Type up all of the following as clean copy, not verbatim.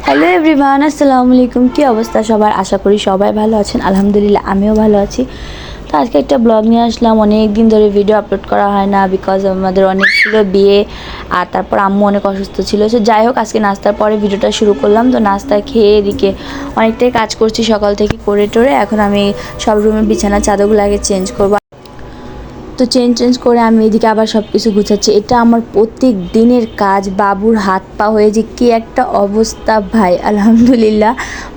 Hello everyone, আসসালামু আলাইকুম। কী অবস্থা সবার? আশা করি সবাই ভালো আছেন। আলহামদুলিল্লাহ আমিও ভালো আছি। তো আজকে একটা ব্লগ নিয়ে আসলাম। অনেক দিন ধরে ভিডিও আপলোড করা হয় না, বিকজ আমাদের অনেক ছিল বিয়ে, আর তারপর আম্মু অনেক অসুস্থ ছিল। সো যাই হোক, আজকে নাস্তার পরে ভিডিওটা শুরু করলাম। তো নাস্তা খেয়ে এদিকে অনেকটাই কাজ করছি সকাল থেকে করে টোরে। এখন আমি সব রুমের বিছানা চাদরগুলো আগে চেঞ্জ করবো। তো চেঞ্জ করে আমি এদিকে আবার সব কিছু গুছাচ্ছি। এটা আমার প্রত্যেক দিনের কাজ। বাবুর হাত পা হয়ে যে কী একটা অবস্থা ভাই, আলহামদুলিল্লাহ।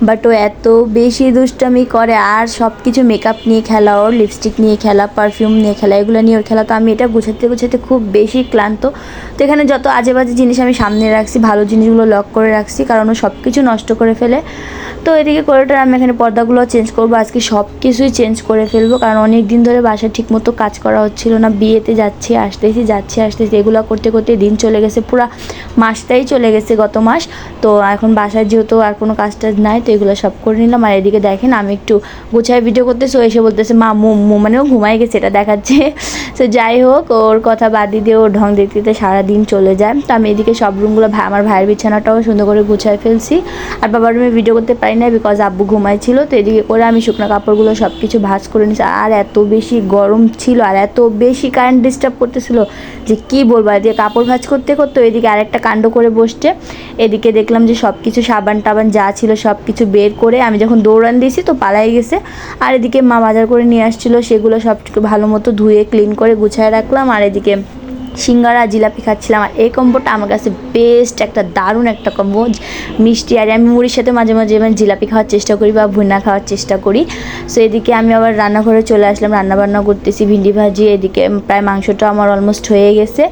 বাট ও এত বেশি দুষ্টামি করে, আর সব কিছু মেকআপ নিয়ে খেলা, ওর লিপস্টিক নিয়ে খেলা, পারফিউম নিয়ে খেলা, এগুলো নিয়ে ওর খেলা। তো আমি এটা গুছাতে খুব বেশি ক্লান্ত। তো এখানে যত আজে বাজে জিনিস আমি সামনে রাখছি, ভালো জিনিসগুলো লক করে রাখছি, কারণ ও সব কিছু নষ্ট করে ফেলে। তো এদিকে করিডোর আমি এখানে পর্দাগুলো চেঞ্জ করবো। আজকে সব কিছুই চেঞ্জ করে ফেলবো, কারণ অনেক দিন ধরে বাসায় ঠিকমতো কাজ করা হচ্ছিল না। বিয়েতে যাচ্ছি আসতেছি এগুলো করতে করতে দিন চলে গেছে, পুরো মাসটাই চলে গেছে, গত মাস। তো এখন বাসায় যেহেতু আর কোনো কাজ টাজ নাই, তো এগুলো সব করে নিলাম। আর এদিকে দেখেন আমি একটু গুছায় ভিডিও করতেছি, ও এসে বলতেছে মা মু মানে ও ঘুমাই গেছে, এটা দেখাচ্ছে। তো যাই হোক, ওর কথা বাদ দিয়ে ওর ঢং দেখতে সারাদিন চলে যায়। তো আমি এদিকে সব রুমগুলো আমার ভাইয়ের বিছানাটাও সুন্দর করে গুছায় ফেলছি। আর বাবার রুমে ভিডিও করতে পারি না, বিকজ আব্বু ঘুমাইছিল। তো এদিকে করে আমি শুকনো কাপড়গুলো সব কিছু ভাঁজ করে নিয়েছি। আর এত বেশি গরম ছিল, আর এত বেশি কারেন্ট ডিস্টার্ব করতেছিল যে কি বলবো। এদিকে কাপড় ভাঁজ করতে করতে এদিকে আরেকটা কাণ্ড করে বসছে। এদিকে দেখলাম যে সব কিছু সাবান টাবান যা ছিল সব কিছু বের করে আমি যখন দৌড়ান দিয়েছি তো পালাই গেছে। আর এদিকে মা বাজার করে নিয়ে আসছিলো, সেগুলো সব ভালো মতো ধুয়ে ক্লিন করে গুছায় রাখলাম। আর এদিকে সিঙ্গারা জিলাপি খাচ্ছিলাম। আর এই কম্বোটা আমার কাছে বেস্ট, একটা দারুণ একটা কম্বো, মিষ্টি। আর আমি মুড়ির সাথে মাঝে মাঝে জিলাপি খাওয়ার চেষ্টা করি বা ভুনা খাওয়ার চেষ্টা করি। সো এদিকে আমি আবার রান্নাঘরে চলে আসলাম, রান্নাবান্না করতেছি, ভিন্ডি ভাজি। এদিকে প্রায় মাংসটা আমার অলমোস্ট হয়ে গেছে,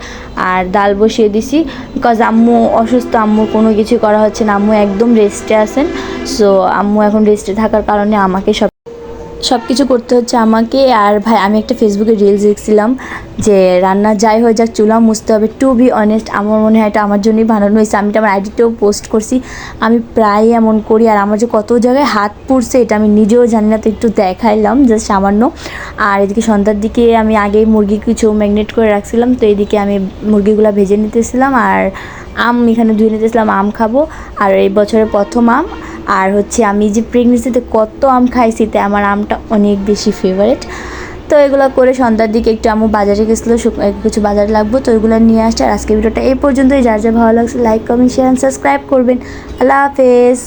আর ডাল বসিয়ে দিছি, বিকজ আম্মু অসুস্থ, আম্মুর কোনো কিছু করা হচ্ছে না, আম্মু একদম রেস্টে আছেন। সো আম্মু এখন রেস্টে থাকার কারণে আমাকে সব কিছু করতে হচ্ছে আমাকে। আর ভাই আমি একটা ফেসবুকে রিলস দেখছিলাম যে রান্না যাই হয়ে যাক চুলা মুছতে হবে। টু বি অনেস্ট আমার মনে হয় এটা আমার জন্যই বানানো হয়েছে। আমি এটা আমার আইডিতেও পোস্ট করছি, আমি প্রায় এমন করি। আর আমার যে কত জায়গায় হাত পুড়ছে এটা আমি নিজেও জানি না, তো একটু দেখাইলাম জাস্ট সামান্য। আর এদিকে সন্ধ্যার দিকে আমি আগেই মুরগি কিছু ম্যাগনেট করে রাখছিলাম, তো এদিকে আমি মুরগিগুলো ভেজে নিতেছিলাম। আর আম এখানে ধুয়ে নিতেছিলাম, আম খাবো। আর এই বছরের প্রথম আম। আর হচ্ছে আমি যে প্রেগনেন্সিতে কত আম খাইছি, তাই আমার আমটা অনেক বেশি ফেভারিট। তো এগুলো করে সন্ধ্যার দিকে একটু আম্মু বাজারে গেছিলো, কিছু বাজারে লাগবো, তো এগুলো নিয়ে আসছে। আর আজকে ভিডিওটা এই পর্যন্তই। যার যা ভালো লাগছে লাইক কমেন্ট শেয়ার সাবস্ক্রাইব করবেন। আল্লাহ হাফেজ।